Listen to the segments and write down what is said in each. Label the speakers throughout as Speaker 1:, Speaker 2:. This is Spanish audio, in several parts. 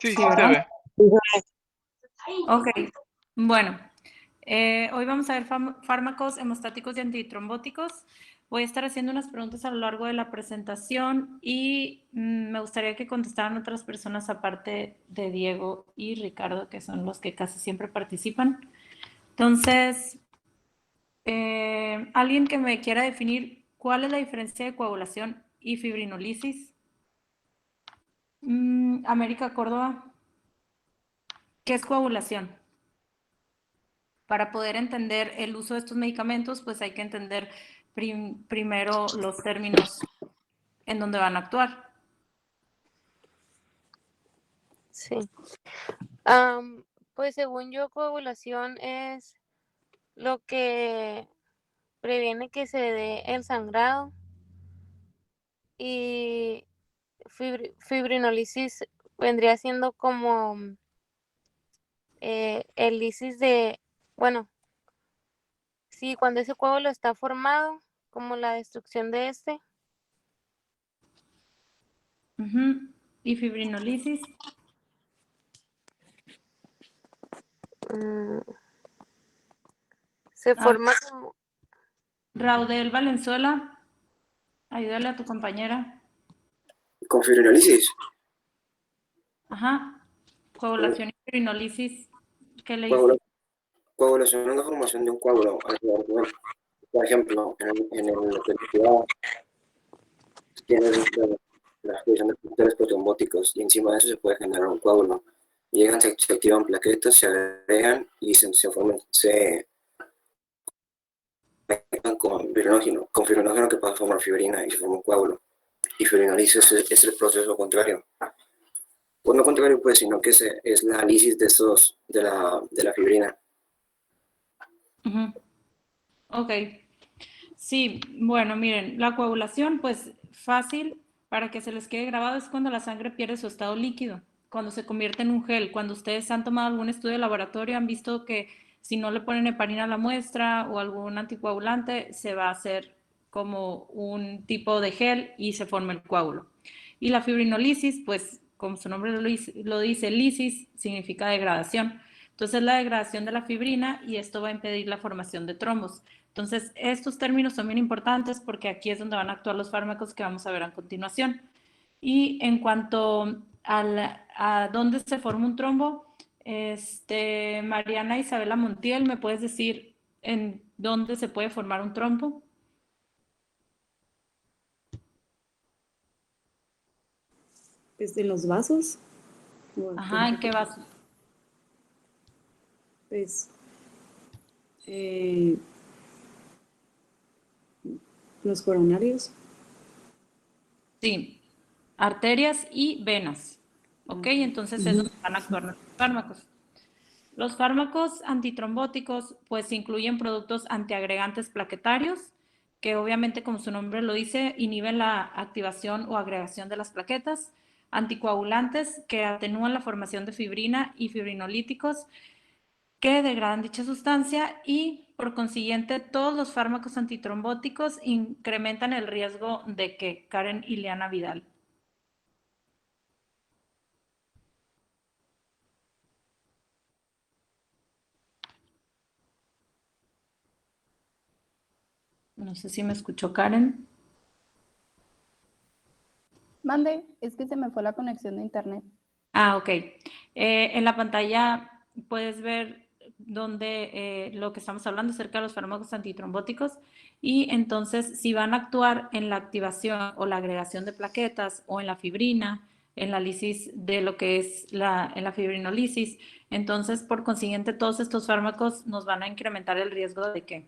Speaker 1: Sí,
Speaker 2: Sí,
Speaker 1: sí se
Speaker 2: ¿verdad?
Speaker 1: ve.
Speaker 2: Ok, bueno, hoy vamos a ver fármacos hemostáticos y antitrombóticos. Voy a estar haciendo unas preguntas a lo largo de la presentación y me gustaría que contestaran otras personas aparte de Diego y Ricardo, que son los que casi siempre participan. Entonces, ¿alguien que me quiera definir cuál es la diferencia de coagulación y fibrinolisis? América Córdoba, ¿qué es coagulación? Para poder entender el uso de estos medicamentos, pues hay que entender primero los términos en donde van a actuar.
Speaker 3: Sí. Pues según yo, coagulación es lo que previene que se dé el sangrado y fibrinolisis vendría siendo como el lisis de, bueno, sí, cuando ese coágulo está formado, como la destrucción de este.
Speaker 2: ¿Y fibrinolisis?
Speaker 3: Mm, se forma como...
Speaker 2: Raudel Valenzuela, ayúdale a tu compañera.
Speaker 4: ¿Con fibrinolisis?
Speaker 2: Ajá. Coagulación y fibrinolisis, ¿qué le dice?
Speaker 4: Coagula- Coagulación es la formación de un coágulo alrededor de por ejemplo, en el electricidad tienes la exposición de factores protrombóticos y encima de eso se puede generar un coágulo. Llegan, se activan plaquetas, se agregan y se forman, se conectan con fibrinógeno que pasa a formar fibrina y se forma un coágulo. Y fibrinolisis es el proceso contrario. Pues no contrario, pues, sino que es la lisis de estos, de la fibrina.
Speaker 2: Ok. Sí, bueno, miren, la coagulación, pues fácil para que se les quede grabado es cuando la sangre pierde su estado líquido, cuando se convierte en un gel. Cuando ustedes han tomado algún estudio de laboratorio, han visto que si no le ponen heparina a la muestra o algún anticoagulante, se va a hacer como un tipo de gel y se forma el coágulo. Y la fibrinolisis, pues como su nombre lo dice, lisis significa degradación. Entonces la degradación de la fibrina y esto va a impedir la formación de trombos. Entonces, estos términos son bien importantes porque aquí es donde van a actuar los fármacos que vamos a ver a continuación. Y en cuanto a dónde se forma un trombo, Mariana Isabela Montiel, ¿me puedes decir en dónde se puede formar un trombo?
Speaker 5: ¿En los vasos?
Speaker 2: Ajá, ¿en qué vasos?
Speaker 5: Pues, los coronarios.
Speaker 2: Sí, arterias y venas. ¿Ok? Entonces, esos van a actuar nuestros fármacos. Los fármacos antitrombóticos pues incluyen productos antiagregantes plaquetarios que obviamente como su nombre lo dice inhiben la activación o agregación de las plaquetas, anticoagulantes que atenúan la formación de fibrina y fibrinolíticos que degradan dicha sustancia y por consiguiente todos los fármacos antitrombóticos incrementan el riesgo de que Karen Ileana Vidal. No sé si me escuchó Karen.
Speaker 6: Mande, es que se me fue la conexión de internet.
Speaker 2: Ah, ok. En la pantalla puedes ver donde lo que estamos hablando acerca de los fármacos antitrombóticos y entonces si van a actuar en la activación o la agregación de plaquetas o en la fibrina, en la lisis de lo que es en la fibrinolisis, entonces por consiguiente todos estos fármacos nos van a incrementar el riesgo de ¿qué?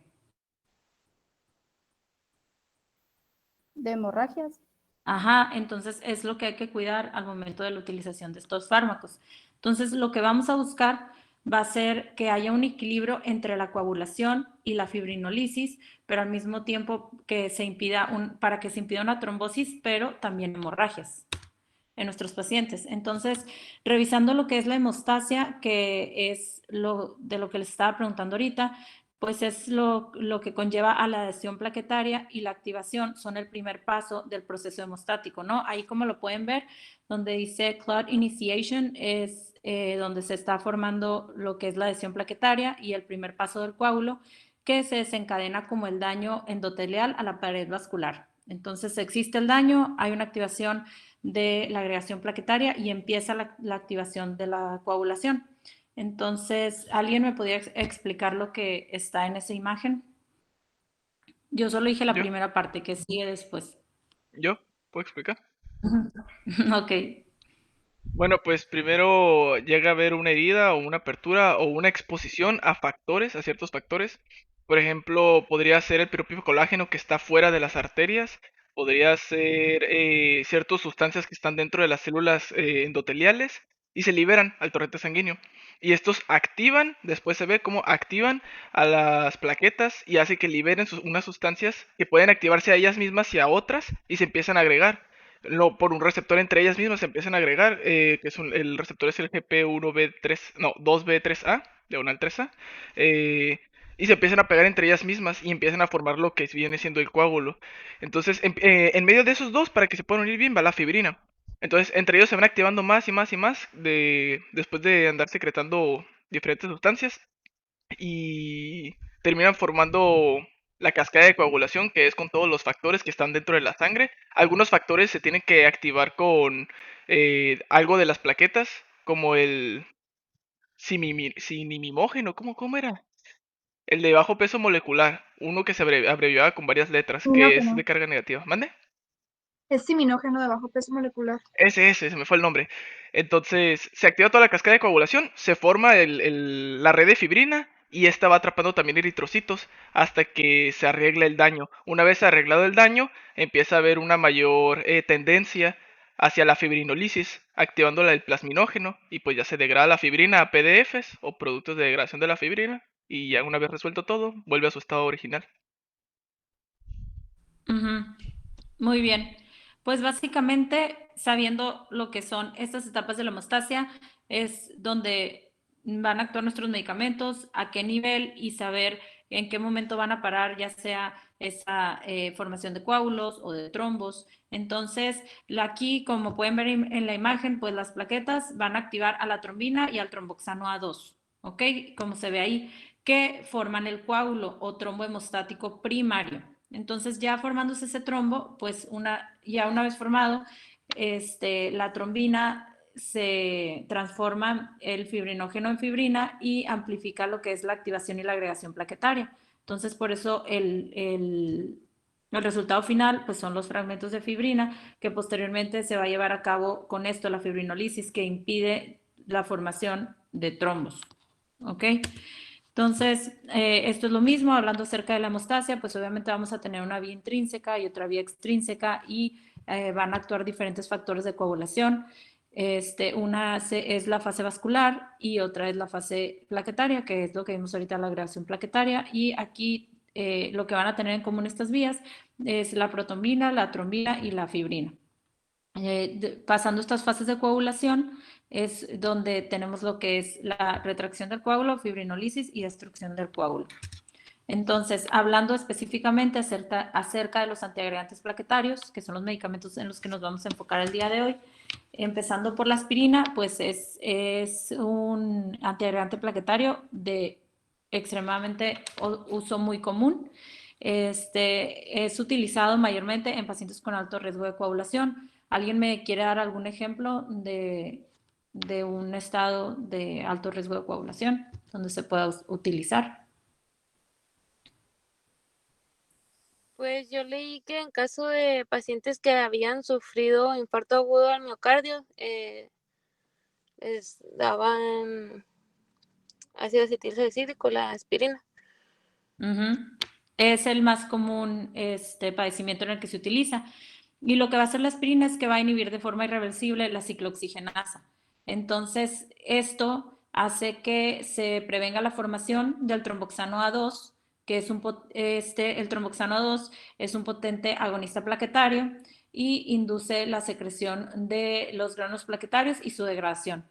Speaker 6: ¿De hemorragias?
Speaker 2: Ajá, entonces es lo que hay que cuidar al momento de la utilización de estos fármacos. Entonces, lo que vamos a buscar va a ser que haya un equilibrio entre la coagulación y la fibrinolisis, pero al mismo tiempo que se impida para que se impida una trombosis, pero también hemorragias en nuestros pacientes. Entonces, revisando lo que es la hemostasia, que es de lo que les estaba preguntando ahorita, pues es lo que conlleva a la adhesión plaquetaria, y la activación son el primer paso del proceso hemostático, ¿no? Ahí, como lo pueden ver, donde dice clot initiation es donde se está formando lo que es la adhesión plaquetaria y el primer paso del coágulo, que se desencadena como el daño endotelial a la pared vascular. Entonces existe el daño, hay una activación de la agregación plaquetaria y empieza la activación de la coagulación. Entonces, ¿alguien me podría explicar lo que está en esa imagen? Yo solo dije la
Speaker 1: ¿Yo?
Speaker 2: primera parte, que sigue después.
Speaker 1: ¿Yo? ¿Puedo explicar?
Speaker 2: Ok.
Speaker 1: Bueno, pues primero llega a haber una herida o una apertura o una exposición a factores, a ciertos factores. Por ejemplo, podría ser el propio colágeno que está fuera de las arterias, podría ser ciertas sustancias que están dentro de las células endoteliales y se liberan al torrente sanguíneo. Y estos activan, después se ve cómo activan a las plaquetas y hace que liberen unas sustancias que pueden activarse a ellas mismas y a otras y se empiezan a agregar por un receptor entre ellas mismas se empiezan a agregar, que es el receptor es el GP1B3, no, 2B3A, diagonal 3A, y se empiezan a pegar entre ellas mismas y empiezan a formar lo que viene siendo el coágulo. Entonces, en medio de esos dos, para que se puedan unir bien, va la fibrina. Entonces, entre ellos se van activando más y más y más después de andar secretando diferentes sustancias y terminan formando la cascada de coagulación, que es con todos los factores que están dentro de la sangre. Algunos factores se tienen que activar con algo de las plaquetas, como el sinimimógeno, ¿cómo era? El de bajo peso molecular, uno que se abreviaba con varias letras, que es de
Speaker 7: Minógeno.
Speaker 1: carga negativa. ¿Mande?
Speaker 7: Es siminógeno de bajo peso molecular.
Speaker 1: Ese, se me fue el nombre. Entonces, se activa toda la cascada de coagulación, se forma la red de fibrina y esta va atrapando también eritrocitos hasta que se arregla el daño. Una vez arreglado el daño, empieza a haber una mayor tendencia hacia la fibrinolisis, activando el plasminógeno y pues ya se degrada la fibrina a PDFs o productos de degradación de la fibrina y ya una vez resuelto todo, vuelve a su estado original.
Speaker 2: Ujú. Muy bien. Pues básicamente, sabiendo lo que son estas etapas de la hemostasia, es donde van a actuar nuestros medicamentos, a qué nivel y saber en qué momento van a parar, ya sea esa formación de coágulos o de trombos. Entonces, aquí, como pueden ver en la imagen, pues las plaquetas van a activar a la trombina y al tromboxano A2, ¿ok? Como se ve ahí, que forman el coágulo o trombo hemostático primario. Entonces, ya formándose ese trombo, pues ya una vez formado, la trombina se transforma el fibrinógeno en fibrina y amplifica lo que es la activación y la agregación plaquetaria. Entonces, por eso el resultado final pues son los fragmentos de fibrina, que posteriormente se va a llevar a cabo con esto, la fibrinolisis, que impide la formación de trombos. ¿Ok? Entonces, esto es lo mismo, hablando acerca de la hemostasia, pues obviamente vamos a tener una vía intrínseca y otra vía extrínseca y van a actuar diferentes factores de coagulación. Una es la fase vascular y otra es la fase plaquetaria, que es lo que vimos ahorita, la agregación plaquetaria. Y aquí lo que van a tener en común estas vías es la protombina, la trombina y la fibrina. Pasando estas fases de coagulación es donde tenemos lo que es la retracción del coágulo, fibrinolisis y destrucción del coágulo. Entonces, hablando específicamente acerca de los antiagregantes plaquetarios, que son los medicamentos en los que nos vamos a enfocar el día de hoy, empezando por la aspirina, pues es un antiagregante plaquetario de extremadamente uso muy común. Es utilizado mayormente en pacientes con alto riesgo de coagulación. ¿Alguien me quiere dar algún ejemplo de un estado de alto riesgo de coagulación donde se pueda utilizar?
Speaker 3: Pues yo leí que en caso de pacientes que habían sufrido infarto agudo al miocardio, les daban ácido acetilsalicílico, la aspirina.
Speaker 2: Es el más común padecimiento en el que se utiliza. Y lo que va a hacer la aspirina es que va a inhibir de forma irreversible la ciclooxigenasa. Entonces, esto hace que se prevenga la formación del tromboxano A2, que es el tromboxano A2 es un potente agonista plaquetario y induce la secreción de los granos plaquetarios y su degradación.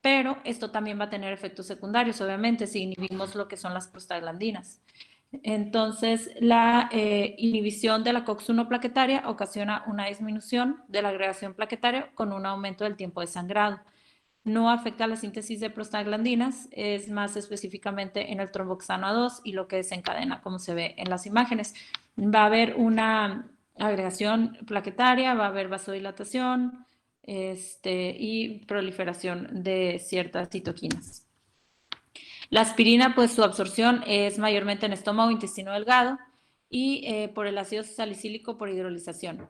Speaker 2: pero esto también va a tener efectos secundarios, obviamente, si inhibimos lo que son las prostaglandinas. Entonces, la inhibición de la COX-1 plaquetaria ocasiona una disminución de la agregación plaquetaria con un aumento del tiempo de sangrado. No afecta la síntesis de prostaglandinas, es más específicamente en el tromboxano A2 y lo que desencadena, como se ve en las imágenes. Va a haber una agregación plaquetaria, va a haber vasodilatación y proliferación de ciertas citoquinas. La aspirina, pues su absorción es mayormente en estómago e intestino delgado y por el ácido salicílico por hidrolización.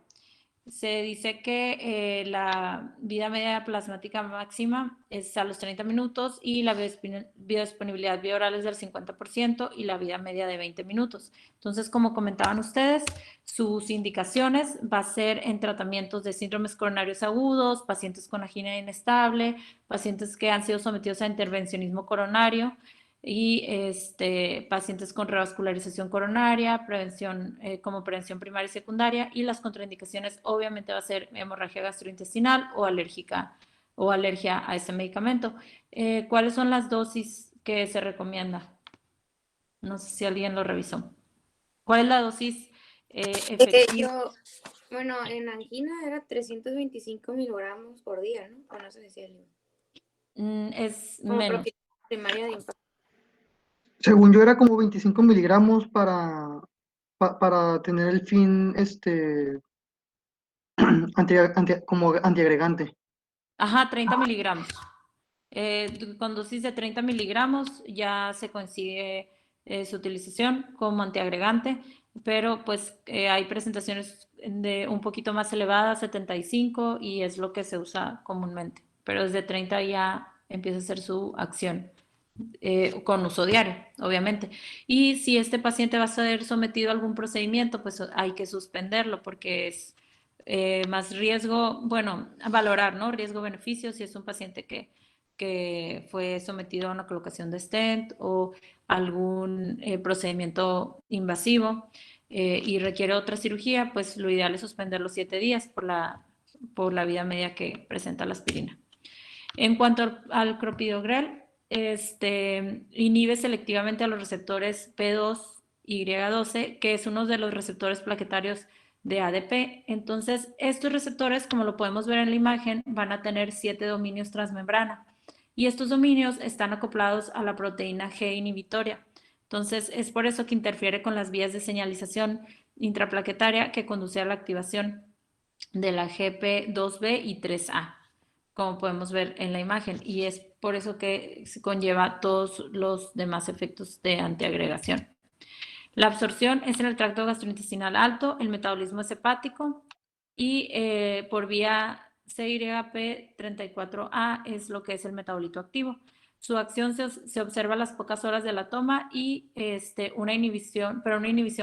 Speaker 2: Se dice que la vida media plasmática máxima es a los 30 minutos y la biodisponibilidad vía oral es del 50% y la vida media de 20 minutos. Entonces, como comentaban ustedes, sus indicaciones va a ser en tratamientos de síndromes coronarios agudos, pacientes con angina inestable, pacientes que han sido sometidos a intervencionismo coronario y pacientes con revascularización coronaria, prevención como prevención primaria y secundaria, y las contraindicaciones obviamente va a ser hemorragia gastrointestinal o alergia a ese medicamento. ¿Cuáles son las dosis que se recomienda? No sé si alguien lo revisó. ¿Cuál es la dosis efectiva?
Speaker 8: Bueno, en angina era 325 miligramos por día, ¿no? O no se decía el
Speaker 2: Es
Speaker 8: como
Speaker 2: menos.
Speaker 8: primaria de impacto.
Speaker 7: Según yo era como 25 miligramos para tener el fin como antiagregante.
Speaker 2: Ajá, 30 miligramos. Con dosis de 30 miligramos ya se consigue su utilización como antiagregante, pero pues hay presentaciones de un poquito más elevadas, 75, y es lo que se usa comúnmente, pero desde 30 ya empieza a hacer su acción. Con uso diario, obviamente. Y si este paciente va a ser sometido a algún procedimiento, pues hay que suspenderlo porque es más riesgo, bueno, a valorar, ¿no? Riesgo-beneficio si es un paciente que fue sometido a una colocación de stent o algún procedimiento invasivo y requiere otra cirugía, pues lo ideal es suspender los 7 días por la vida media que presenta la aspirina. En cuanto al clopidogrel, inhibe selectivamente a los receptores P2 y Y12, que es uno de los receptores plaquetarios de ADP. Entonces, estos receptores, como lo podemos ver en la imagen, van a tener 7 dominios transmembrana. Y estos dominios están acoplados a la proteína G inhibitoria. Entonces, es por eso que interfiere con las vías de señalización intraplaquetaria que conduce a la activación de la GP2B y 3A, como podemos ver en la imagen, y es por eso que se conlleva todos los demás efectos de antiagregación. La absorción es en el tracto gastrointestinal alto, el metabolismo es hepático y por vía CYP34A es lo que es el metabolito activo. Su acción se observa a las pocas horas de la toma y una inhibición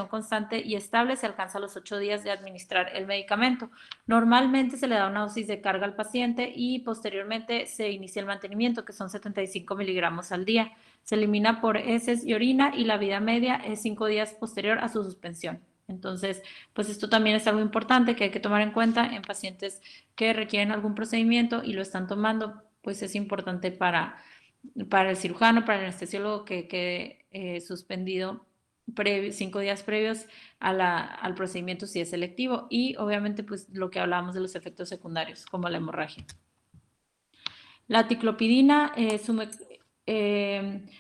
Speaker 2: constante y estable se alcanza a los 8 días de administrar el medicamento. Normalmente se le da una dosis de carga al paciente y posteriormente se inicia el mantenimiento, que son 75 miligramos al día. Se elimina por heces y orina y la vida media es 5 días posterior a su suspensión. Entonces, pues esto también es algo importante que hay que tomar en cuenta en pacientes que requieren algún procedimiento y lo están tomando, pues es importante para el cirujano, para el anestesiólogo que quede suspendido 5 días previos al procedimiento si es selectivo y obviamente pues lo que hablábamos de los efectos secundarios como la hemorragia. La ticlopidina,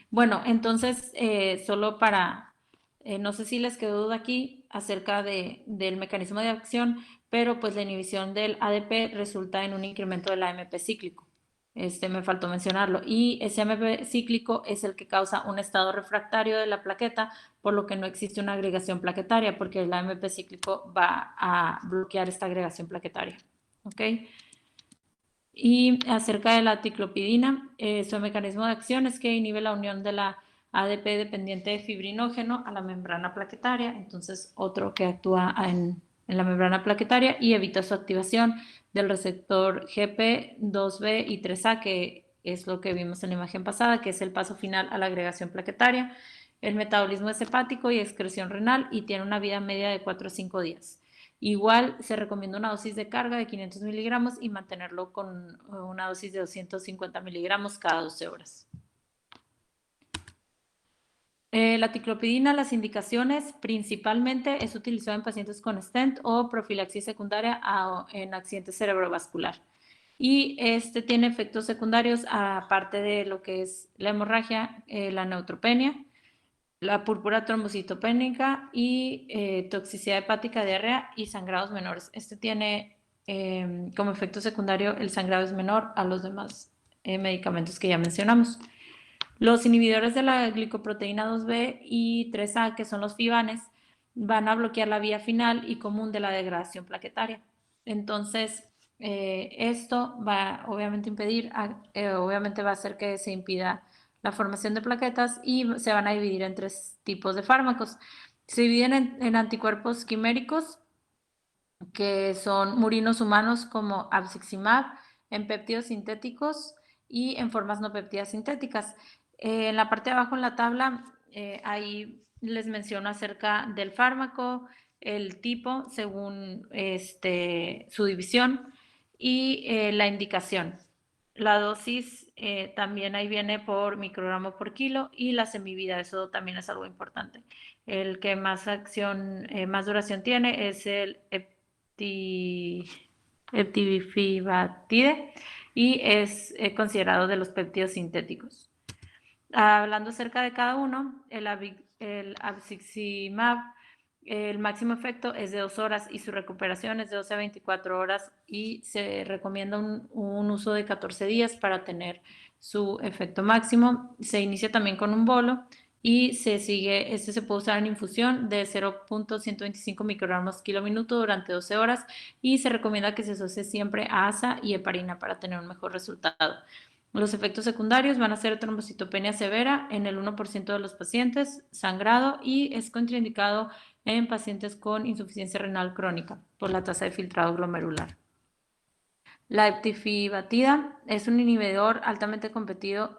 Speaker 2: bueno, entonces solo para, no sé si les quedó duda aquí acerca del mecanismo de acción, pero pues la inhibición del ADP resulta en un incremento del AMP cíclico. Me faltó mencionarlo. Y ese AMP cíclico es el que causa un estado refractario de la plaqueta, por lo que no existe una agregación plaquetaria, porque el AMP cíclico va a bloquear esta agregación plaquetaria. ¿Ok? Y acerca de la ticlopidina, su mecanismo de acción es que inhibe la unión de la ADP dependiente de fibrinógeno a la membrana plaquetaria, entonces otro que actúa en la membrana plaquetaria y evita su activación del receptor GP2B y 3A, que es lo que vimos en la imagen pasada, que es el paso final a la agregación plaquetaria. El metabolismo es hepático y excreción renal y tiene una vida media de 4 a 5 días. Igual se recomienda una dosis de carga de 500 miligramos y mantenerlo con una dosis de 250 miligramos cada 12 horas. La ticlopidina, las indicaciones, principalmente es utilizado en pacientes con stent o profilaxis secundaria en accidente cerebrovascular. Y este tiene efectos secundarios aparte de lo que es la hemorragia, la neutropenia, la púrpura trombocitopénica y toxicidad hepática, diarrea y sangrados menores. Este tiene como efecto secundario el sangrado es menor a los demás medicamentos que ya mencionamos. Los inhibidores de la glicoproteína 2B y 3A, que son los FIBAnes, van a bloquear la vía final y común de la degradación plaquetaria. Entonces, esto va obviamente impedir, obviamente va a hacer que se impida la formación de plaquetas y se van a dividir en 3 tipos de fármacos. Se dividen en anticuerpos quiméricos, que son murinos humanos como abciximab, en péptidos sintéticos y en formas no péptidas sintéticas. En la parte de abajo en la tabla, ahí les menciono acerca del fármaco, el tipo según su división y la indicación. La dosis también ahí viene por microgramo por kilo y la semivida, eso también es algo importante. El que más más duración tiene es el eptifibatide y es considerado de los péptidos sintéticos. Hablando acerca de cada uno, el abciximab, el máximo efecto es de 2 horas y su recuperación es de 12 a 24 horas y se recomienda un uso de 14 días para tener su efecto máximo. Se inicia también con un bolo y este se puede usar en infusión de 0.125 microgramos kilo minuto durante 12 horas y se recomienda que se asocie siempre a asa y heparina para tener un mejor resultado. Los efectos secundarios van a ser trombocitopenia severa en el 1% de los pacientes, sangrado y es contraindicado en pacientes con insuficiencia renal crónica por la tasa de filtrado glomerular. La eptifibatida es un inhibidor altamente competitivo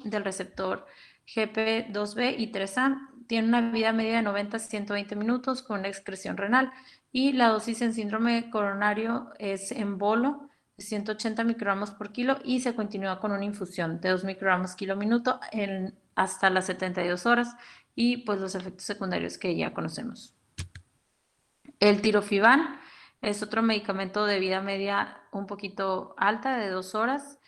Speaker 2: del receptor GP2B y 3A. Tiene una vida media de 90 a 120 minutos con una excreción renal y la dosis en síndrome coronario es en bolo de 180 microgramos por kilo y se continúa con una infusión de 2 microgramos kilo minuto hasta las 72 horas y pues los efectos secundarios que ya conocemos. El tirofiban es otro medicamento de vida media un poquito alta, de 2 horas.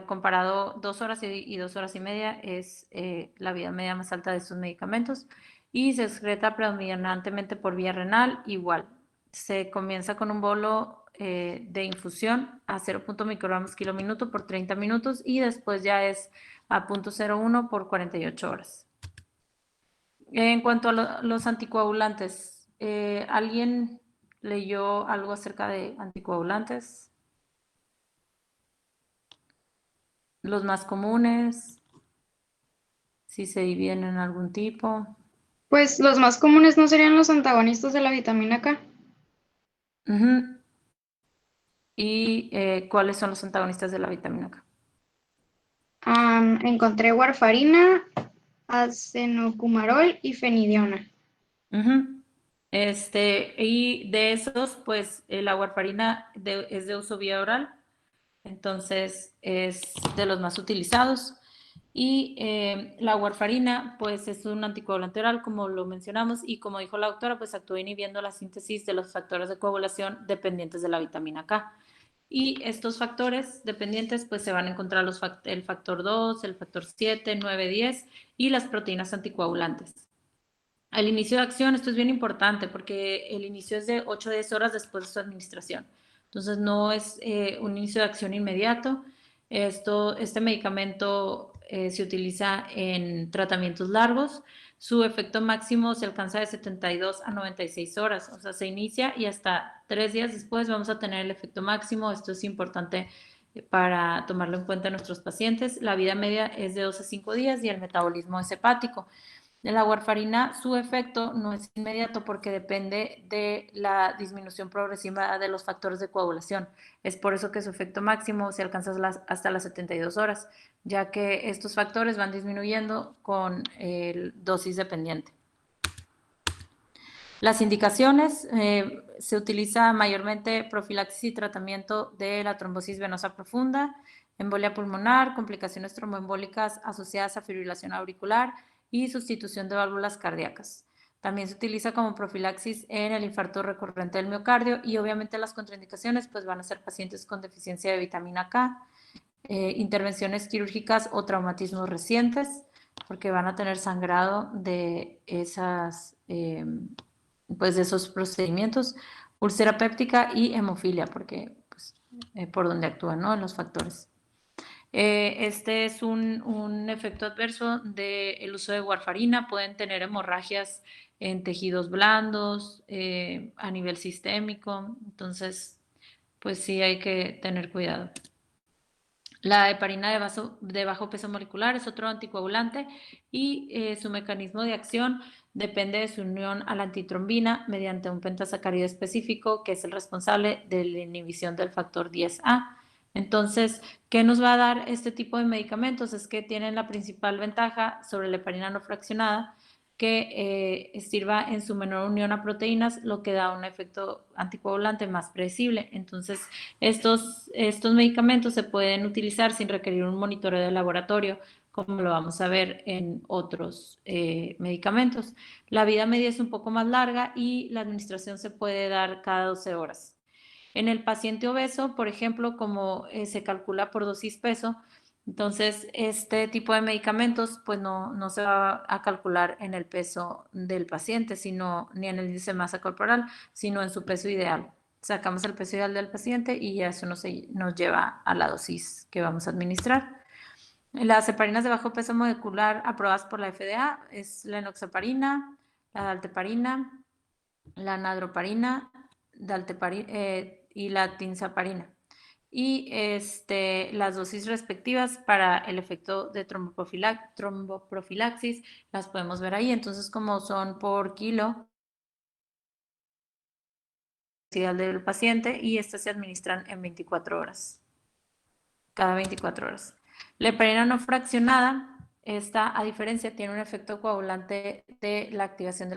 Speaker 2: Comparado 2 horas y 2 horas y media es la vida media más alta de estos medicamentos y se excreta predominantemente por vía renal. Igual, se comienza con un bolo de infusión a 0.0 microgramos kilo minuto por 30 minutos y después ya es a 0.01 por 48 horas. En cuanto a los anticoagulantes, ¿alguien leyó algo acerca de anticoagulantes? Los más comunes, si se dividen en algún tipo.
Speaker 9: Pues los más comunes no serían los antagonistas de la vitamina K.
Speaker 2: ¿Y cuáles son los antagonistas de la vitamina K?
Speaker 9: Encontré warfarina, acenocumarol y fenidiona.
Speaker 2: Y de esos, pues la warfarina es de uso vía oral, entonces es de los más utilizados. Y la warfarina, pues es un anticoagulante oral, como lo mencionamos, y como dijo la doctora, pues actúa inhibiendo la síntesis de los factores de coagulación dependientes de la vitamina K. Y estos factores dependientes, pues se van a encontrar el factor 2, el factor 7, 9, 10 y las proteínas anticoagulantes. Al inicio de acción, esto es bien importante porque el inicio es de 8 a 10 horas después de su administración. Entonces, no es un inicio de acción inmediato. Este medicamento se utiliza en tratamientos largos. Su efecto máximo se alcanza de 72 a 96 horas. O sea, se inicia y hasta 3 días después vamos a tener el efecto máximo. Esto es importante para tomarlo en cuenta en nuestros pacientes. La vida media es de 2 a 5 días y el metabolismo es hepático. De la warfarina, su efecto no es inmediato porque depende de la disminución progresiva de los factores de coagulación. Es por eso que su efecto máximo se alcanza hasta las 72 horas, ya que estos factores van disminuyendo con el dosis dependiente. Las indicaciones, se utiliza mayormente profilaxis y tratamiento de la trombosis venosa profunda, embolia pulmonar, complicaciones tromboembólicas asociadas a fibrilación auricular y sustitución de válvulas cardíacas. También se utiliza como profilaxis en el infarto recurrente del miocardio y obviamente las contraindicaciones pues van a ser pacientes con deficiencia de vitamina K, intervenciones quirúrgicas o traumatismos recientes, porque van a tener sangrado de esas, pues de esos procedimientos, úlcera péptica y hemofilia, porque pues, por donde actúan, ¿no? Los factores. Este es un efecto adverso del uso de warfarina. Pueden tener hemorragias en tejidos blandos, a nivel sistémico. Entonces, pues sí hay que tener cuidado. La heparina de bajo peso molecular es otro anticoagulante y su mecanismo de acción depende de su unión a la antitrombina mediante un pentasacárido específico que es el responsable de la inhibición del factor 10A. Entonces, ¿qué nos va a dar este tipo de medicamentos? Es que tienen la principal ventaja sobre la heparina no fraccionada, que sirva en su menor unión a proteínas, lo que da un efecto anticoagulante más predecible. Entonces, estos medicamentos se pueden utilizar sin requerir un monitoreo de laboratorio, como lo vamos a ver en otros medicamentos. La vida media es un poco más larga y la administración se puede dar cada 12 horas. En el paciente obeso, por ejemplo, como se calcula por dosis peso, entonces este tipo de medicamentos pues no se va a calcular en el peso del paciente, sino ni en el índice de masa corporal, sino en su peso ideal. Sacamos el peso ideal del paciente y ya eso nos lleva a la dosis que vamos a administrar. Las heparinas de bajo peso molecular aprobadas por la FDA es la enoxaparina, la dalteparina, la nadroparina, y la tinzaparina. Y las dosis respectivas para el efecto de tromboprofilaxis las podemos ver ahí. Entonces, como son por kilo del paciente y estas se administran en 24 horas, cada 24 horas. La heparina no fraccionada, esta, a diferencia, tiene un efecto coagulante de la activación de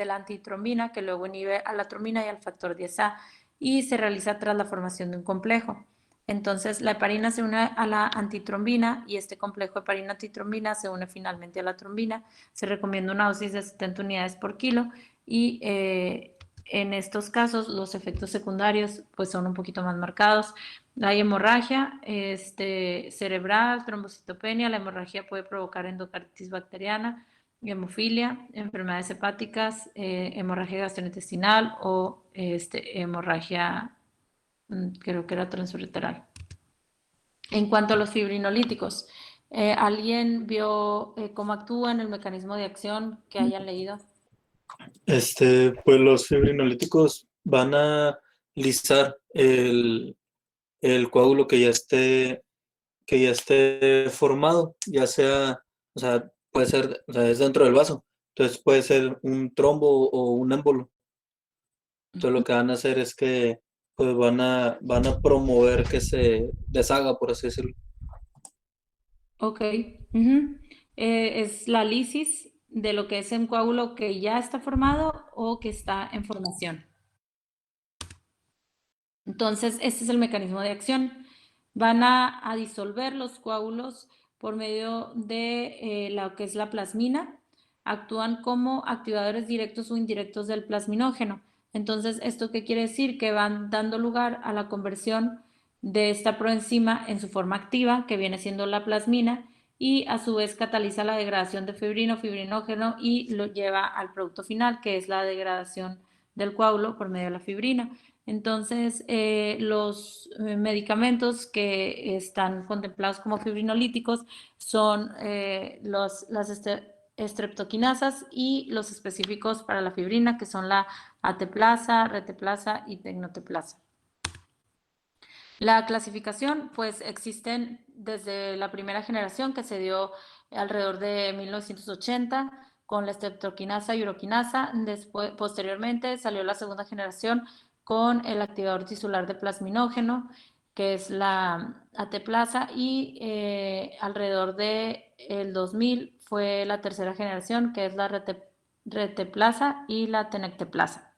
Speaker 2: la antitrombina, que luego inhibe a la trombina y al factor 10A, y se realiza tras la formación de un complejo. Entonces, la heparina se une a la antitrombina y este complejo heparina-antitrombina se une finalmente a la trombina. Se recomienda una dosis de 70 unidades por kilo y en estos casos los efectos secundarios pues son un poquito más marcados. Hay hemorragia cerebral, trombocitopenia. La hemorragia puede provocar endocarditis bacteriana, hemofilia, enfermedades hepáticas, hemorragia gastrointestinal o hemorragia, creo que era transureteral. En cuanto a los fibrinolíticos, ¿alguien vio cómo actúan, el mecanismo de acción que hayan leído?
Speaker 10: Pues los fibrinolíticos van a lisar el coágulo que ya esté formado, ya sea, o sea, puede ser, o sea, es dentro del vaso, entonces puede ser un trombo o un émbolo. Entonces lo que van a hacer es que pues van a promover que se deshaga, por así decirlo.
Speaker 2: Ok. Es la lisis de lo que es un coágulo que ya está formado o que está en formación. Entonces, este es el mecanismo de acción. Van a disolver los coágulos por medio de lo que es la plasmina. Actúan como activadores directos o indirectos del plasminógeno. Entonces, ¿esto qué quiere decir? Que van dando lugar a la conversión de esta proenzima en su forma activa, que viene siendo la plasmina, y a su vez cataliza la degradación de fibrino, fibrinógeno y lo lleva al producto final, que es la degradación del coágulo por medio de la fibrina. Entonces, los medicamentos que están contemplados como fibrinolíticos son las estreptoquinasas y los específicos para la fibrina, que son la ateplasa, reteplasa y tecnoteplasa. La clasificación, pues existen desde la primera generación que se dio alrededor de 1980 con la estreptoquinasa y uroquinasa. Posteriormente salió la segunda generación con el activador tisular de plasminógeno, que es la ateplasa, y alrededor del 2000 fue la tercera generación, que es la reteplasa y la tenecteplasa.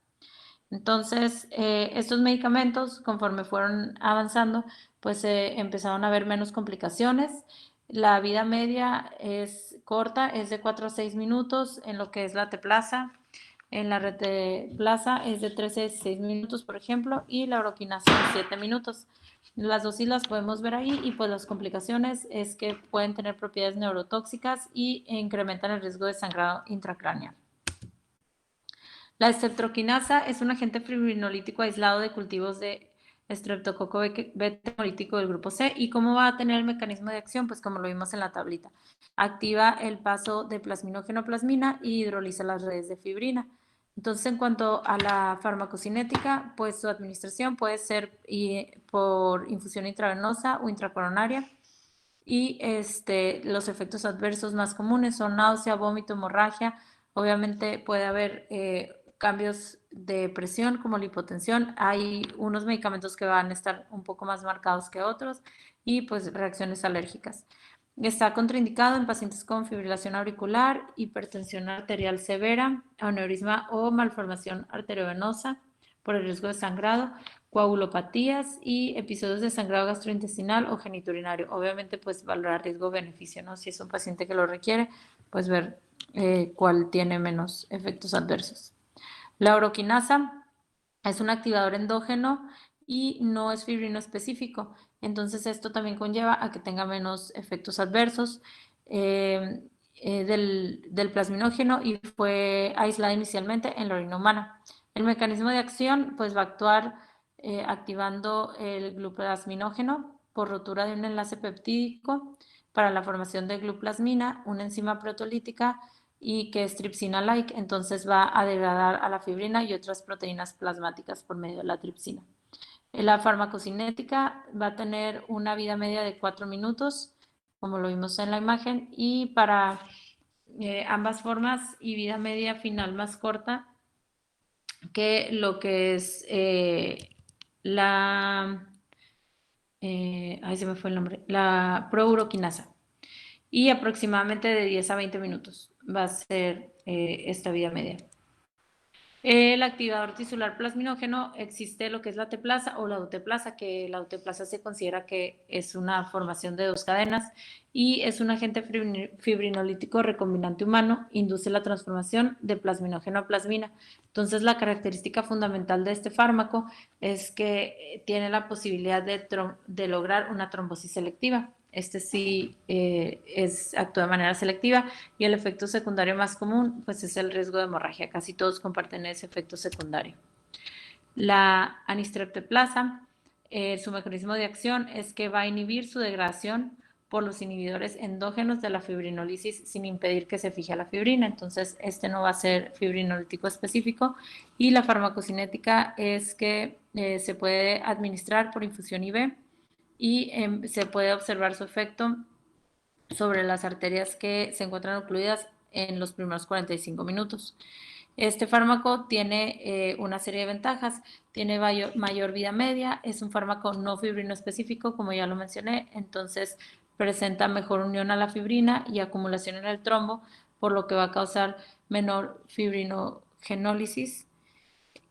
Speaker 2: Entonces, estos medicamentos, conforme fueron avanzando, pues empezaron a haber menos complicaciones. La vida media es corta, es de 4 a 6 minutos en lo que es la teplasa. En la reteplasa es de 13 a 16 minutos, por ejemplo, y la oroquinasa de 7 minutos. Las dosis las podemos ver ahí y pues las complicaciones es que pueden tener propiedades neurotóxicas y incrementan el riesgo de sangrado intracraneal. La estreptoquinasa es un agente fibrinolítico aislado de cultivos de estreptococo beta hemolítico del grupo C. ¿Y cómo va a tener el mecanismo de acción? Pues como lo vimos en la tablita. Activa el paso de plasminógeno a plasmina y hidroliza las redes de fibrina. Entonces, en cuanto a la farmacocinética, pues su administración puede ser por infusión intravenosa o intracoronaria. Y los efectos adversos más comunes son náusea, vómito, hemorragia. Obviamente puede haber cambios de presión como la hipotensión. Hay unos medicamentos que van a estar un poco más marcados que otros y pues reacciones alérgicas. Está contraindicado en pacientes con fibrilación auricular, hipertensión arterial severa, aneurisma o malformación arteriovenosa por el riesgo de sangrado, coagulopatías y episodios de sangrado gastrointestinal o genitourinario. Obviamente, pues valorar riesgo-beneficio, ¿no? Si es un paciente que lo requiere, pues ver cuál tiene menos efectos adversos. La oroquinasa es un activador endógeno y no es fibrino específico. Entonces, esto también conlleva a que tenga menos efectos adversos del plasminógeno y fue aislada inicialmente en la orina humana. El mecanismo de acción pues va a actuar activando el gluplasminógeno por rotura de un enlace peptídico para la formación de gluplasmina, una enzima proteolítica y que es tripsina-like, entonces va a degradar a la fibrina y otras proteínas plasmáticas por medio de la tripsina. La farmacocinética va a tener una vida media de 4 minutos, como lo vimos en la imagen, y para ambas formas y vida media final más corta que lo que es ahí se me fue el nombre, la prouroquinasa. Y aproximadamente de 10 a 20 minutos va a ser esta vida media. El activador tisular plasminógeno existe lo que es la teplasa o la euteplasa, que la euteplasa se considera que es una formación de 2 cadenas y es un agente fibrinolítico recombinante humano, induce la transformación de plasminógeno a plasmina. Entonces, la característica fundamental de este fármaco es que tiene la posibilidad de lograr una trombosis selectiva. Este sí actúa de manera selectiva y el efecto secundario más común pues es el riesgo de hemorragia. Casi todos comparten ese efecto secundario. La anistrepteplasa, su mecanismo de acción es que va a inhibir su degradación por los inhibidores endógenos de la fibrinólisis sin impedir que se fije a la fibrina. Entonces, este no va a ser fibrinolítico específico. Y la farmacocinética es que se puede administrar por infusión IV y se puede observar su efecto sobre las arterias que se encuentran ocluidas en los primeros 45 minutos. Este fármaco tiene una serie de ventajas, tiene mayor vida media, es un fármaco no fibrino específico, como ya lo mencioné, entonces presenta mejor unión a la fibrina y acumulación en el trombo, por lo que va a causar menor fibrinogenólisis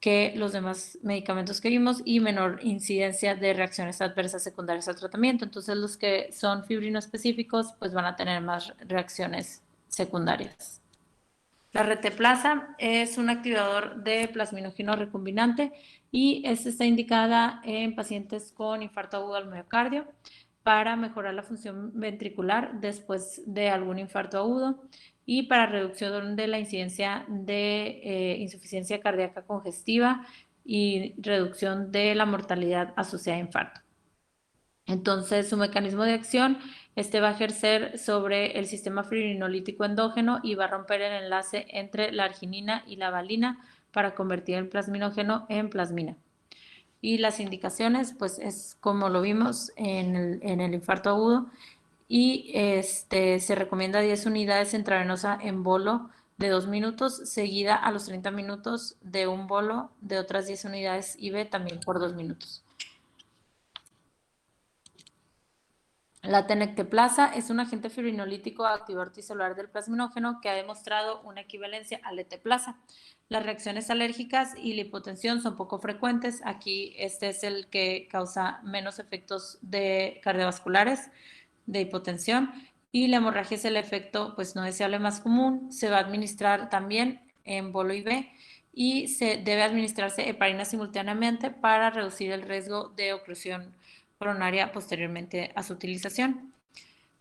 Speaker 2: que los demás medicamentos que vimos y menor incidencia de reacciones adversas secundarias al tratamiento. Entonces, los que son fibrino específicos pues van a tener más reacciones secundarias. La reteplasa es un activador de plasminógeno recombinante y esta está indicada en pacientes con infarto agudo al miocardio para mejorar la función ventricular después de algún infarto agudo y para reducción de la incidencia de insuficiencia cardíaca congestiva y reducción de la mortalidad asociada a infarto. Entonces, su mecanismo de acción va a ejercer sobre el sistema fibrinolítico endógeno y va a romper el enlace entre la arginina y la valina para convertir el plasminógeno en plasmina. Y las indicaciones, pues es como lo vimos en el infarto agudo y se recomienda 10 unidades intravenosa en bolo de 2 minutos, seguida a los 30 minutos de un bolo de otras 10 unidades IV también por 2 minutos. La tenecteplasa es un agente fibrinolítico activador ticelular del plasminógeno que ha demostrado una equivalencia al eteplasa. Las reacciones alérgicas y la hipotensión son poco frecuentes. Aquí este es el que causa menos efectos cardiovasculares de hipotensión, y la hemorragia es el efecto pues no deseable más común. Se va a administrar también en bolo IV y se debe administrarse heparina simultáneamente para reducir el riesgo de oclusión coronaria posteriormente a su utilización.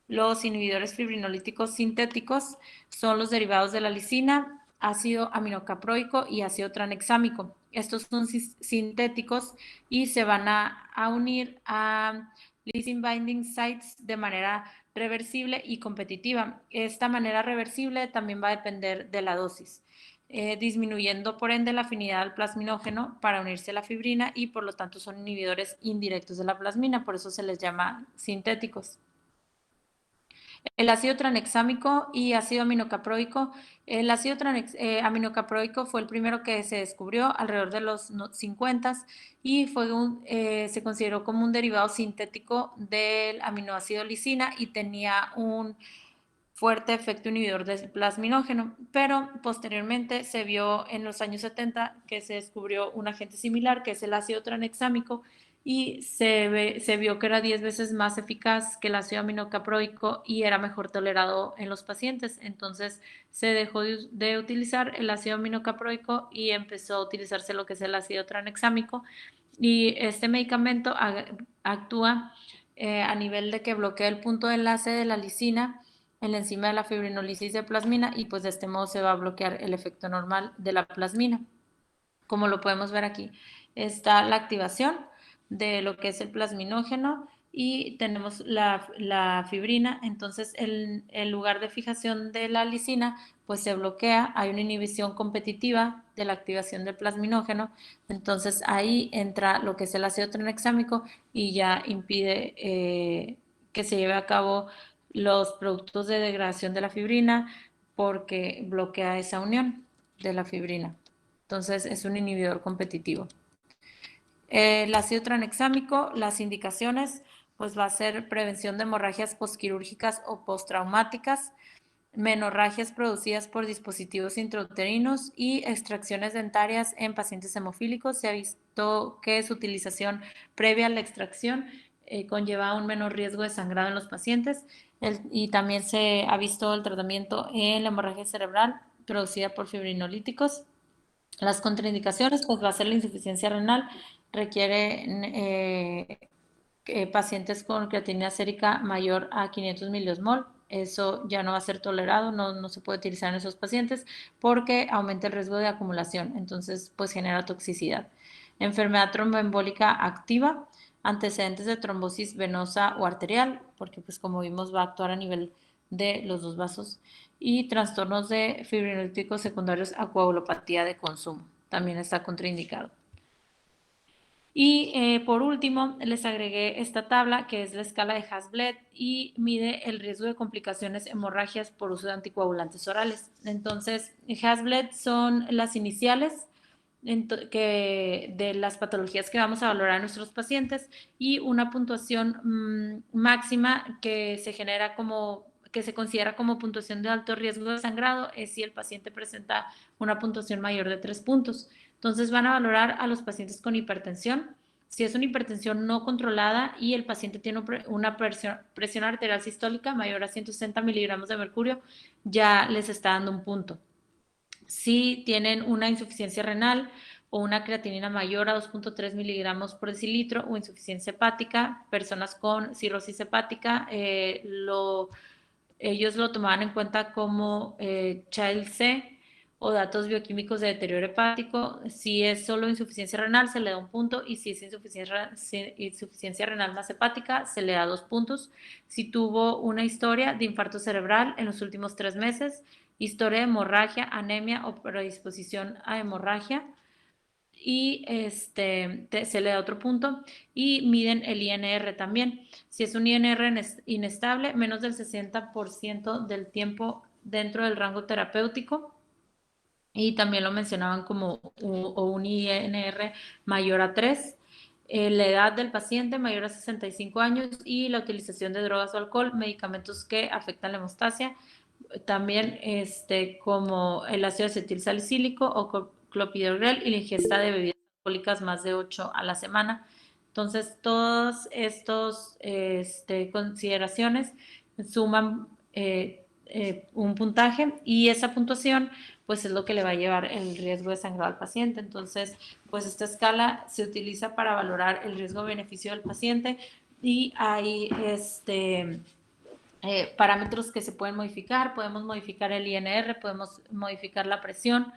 Speaker 2: Los inhibidores fibrinolíticos sintéticos son los derivados de la lisina, ácido aminocaproico y ácido tranexámico. Estos son sintéticos y se van a unir a lysine binding sites de manera reversible y competitiva. Esta manera reversible también va a depender de la dosis, disminuyendo por ende la afinidad al plasminógeno para unirse a la fibrina, y por lo tanto son inhibidores indirectos de la plasmina, por eso se les llama sintéticos. El ácido tranexámico y ácido aminocaproico. El ácido aminocaproico fue el primero que se descubrió alrededor de los 50 y se consideró como un derivado sintético del aminoácido lisina y tenía un fuerte efecto inhibidor del plasminógeno, pero posteriormente se vio en los años 70 que se descubrió un agente similar, que es el ácido tranexámico, y se vio que era 10 veces más eficaz que el ácido aminocaproico y era mejor tolerado en los pacientes. Entonces se dejó de utilizar el ácido aminocaproico y empezó a utilizarse lo que es el ácido tranexámico, y este medicamento actúa a nivel de que bloquea el punto de enlace de la lisina en la enzima de la fibrinólisis de plasmina, y pues de este modo se va a bloquear el efecto normal de la plasmina. Como lo podemos ver aquí, está la activación de lo que es el plasminógeno y tenemos la fibrina. Entonces el lugar de fijación de la lisina pues se bloquea, hay una inhibición competitiva de la activación del plasminógeno, entonces ahí entra lo que es el ácido tranexámico y ya impide que se lleve a cabo los productos de degradación de la fibrina, porque bloquea esa unión de la fibrina. Entonces es un inhibidor competitivo. El ácido tranexámico, las indicaciones, pues va a ser prevención de hemorragias postquirúrgicas o postraumáticas, menorragias producidas por dispositivos intrauterinos y extracciones dentarias en pacientes hemofílicos. Se ha visto que su utilización previa a la extracción conlleva un menor riesgo de sangrado en los pacientes, y también se ha visto el tratamiento en la hemorragia cerebral producida por fibrinolíticos. Las contraindicaciones, pues va a ser la insuficiencia renal, requiere pacientes con creatinina sérica mayor a 500 miliosmol. Eso ya no va a ser tolerado, no se puede utilizar en esos pacientes porque aumenta el riesgo de acumulación, entonces pues genera toxicidad. Enfermedad tromboembólica activa, antecedentes de trombosis venosa o arterial, porque pues como vimos va a actuar a nivel de los dos vasos, y trastornos de fibrinolíticos secundarios a coagulopatía de consumo, también está contraindicado. Y por último, les agregué esta tabla que es la escala de Hasbled y mide el riesgo de complicaciones hemorragias por uso de anticoagulantes orales. Entonces, Hasbled son las iniciales de las patologías que vamos a valorar en nuestros pacientes, y una puntuación máxima que se considera como puntuación de alto riesgo de sangrado es si el paciente presenta una puntuación mayor de 3 puntos. Entonces van a valorar a los pacientes con hipertensión. Si es una hipertensión no controlada y el paciente tiene una presión arterial sistólica mayor a 160 miligramos de mercurio, ya les está dando un punto. Si tienen una insuficiencia renal o una creatinina mayor a 2.3 miligramos por decilitro o insuficiencia hepática, personas con cirrosis hepática, ellos lo tomaban en cuenta como Child C o datos bioquímicos de deterioro hepático. Si es solo insuficiencia renal, se le da un punto, y si es insuficiencia renal más hepática, se le da 2 puntos. Si tuvo una historia de infarto cerebral en los últimos 3 meses, historia de hemorragia, anemia o predisposición a hemorragia, y se le da otro punto, y miden el INR también. Si es un INR inestable, menos del 60% del tiempo dentro del rango terapéutico, y también lo mencionaban como un INR mayor a 3, la edad del paciente mayor a 65 años y la utilización de drogas o alcohol, medicamentos que afectan la hemostasia, también como el ácido acetilsalicílico o clopidogrel y la ingesta de bebidas alcohólicas más de 8 a la semana. Entonces, todas estas consideraciones suman un puntaje y esa puntuación pues es lo que le va a llevar el riesgo de sangrado al paciente. Entonces, pues esta escala se utiliza para valorar el riesgo-beneficio del paciente y hay parámetros que se pueden modificar. Podemos modificar el INR, podemos modificar la presión.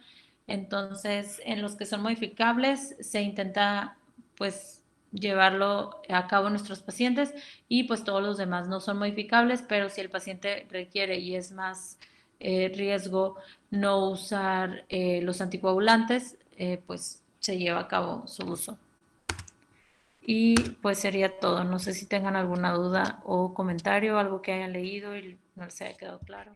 Speaker 2: Entonces, en los que son modificables se intenta pues llevarlo a cabo en nuestros pacientes y pues todos los demás no son modificables, pero si el paciente requiere y es más riesgo no usar los anticoagulantes, pues se lleva a cabo su uso. Y pues sería todo. No sé si tengan alguna duda o comentario, algo que hayan leído y no les haya quedado claro.